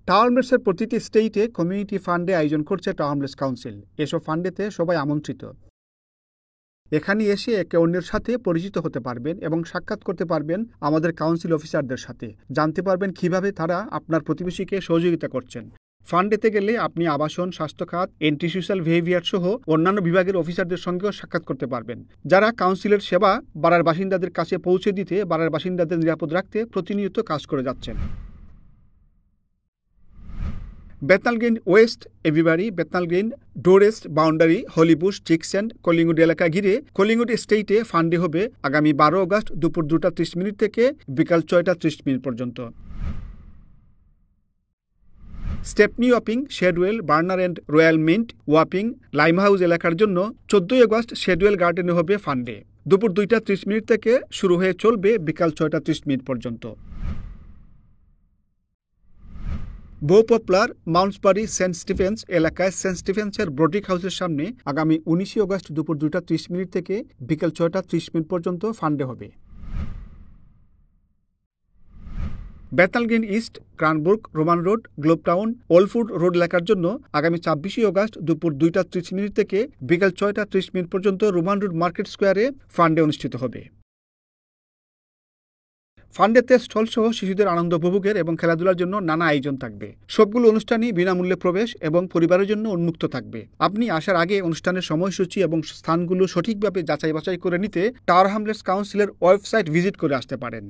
Tower হ্যামলেটসের প্রতিটি স্টেটে community ফান্ডে আয়োজন করছে টাওয়ার হ্যামলেটস কাউন্সিল। এসব ফান্ডেতে সবাই আমন্ত্রিত। এখানে এসে একে অন্যের সাথে পরিচিত হতে পারবেন এবং সাক্ষাৎ করতে পারবেন আমাদের কাউন্সিল অফিসারদের সাথে। জানতে পারবেন কিভাবে তারা আপনার প্রতিবেশীকে সহযোগিতা করছেন। ফান্ডেতে গেলে আপনি আবাসন, স্বাস্থ্য খাত, এন্টি সোশ্যাল বিহেভিয়ার সহ অন্যান্য বিভাগের অফিসারদের সঙ্গেও সাক্ষাৎ করতে পারবেন, যারা কাউন্সিলের সেবা বাড়ার বাসিন্দাদের কাছে পৌঁছে দিতে, বাড়ার বাসিন্দাদের নিরাপদ রাখতে প্রতিনিয়ত কাজ করে যাচ্ছেন। Bethnal Green West, Avebury, Bethnal Green, Dorset, Boundary, Hollybush, Chicksand, Collingwood এলাকা ঘিরে কলিংউড স্টেটে ফান্ডে হবে আগামী 12 আগস্ট দুপুর 2টা 30 মিনিট থেকে বিকাল 6টা 30 মিনিট পর্যন্ত। Stepney Wapping, Shadwell, Berner and Royal Mint, Wapping, Limehouse এলাকার জন্য 14 আগস্ট শেডওয়েল গার্ডেনে হবে ফান্ডে। দুপুর 2টা 30 মিনিট থেকে শুরু হয়ে চলবে বিকাল 6টা 30 মিনিট পর্যন্ত। বহু পপুলার মাউন্টসবারি সেন্ট স্টিফেন্স এলাকায় সেন্ট স্টিফেন্সের ব্রোডিক হাউসের সামনে আগামী 19 আগস্ট দুপুর 2টা 30 মিনিট থেকে বিকেল 6টা 30 মিনিট পর্যন্ত ফান্ডে হবে। Bethnal Green East, Cranbrook, Roman Road, Globe Town, Old Ford Road এলাকার জন্য আগামী 26 আগস্ট দুপুর 2টা 30 মিনিট থেকে বিকেল 6টা 30 মিনিট পর্যন্ত রোমান রোড মার্কেট স্কোয়ারে ফান্ডে অনুষ্ঠিত হবে। ফান্ডেতে স্টলসহ শিশুদের আনন্দ উপভোগের এবং খেলাধুলার জন্য নানা আয়োজন থাকবে। সবগুলো অনুষ্ঠানই বিনামূল্যে প্রবেশ এবং পরিবারের জন্য উন্মুক্ত থাকবে। আপনি আসার আগে অনুষ্ঠানের সময়সূচি এবং স্থানগুলো সঠিকভাবে যাচাই বাছাই করে নিতে টাওয়ার হ্যামলেটস কাউন্সিলের ওয়েবসাইট ভিজিট করে আসতে পারেন।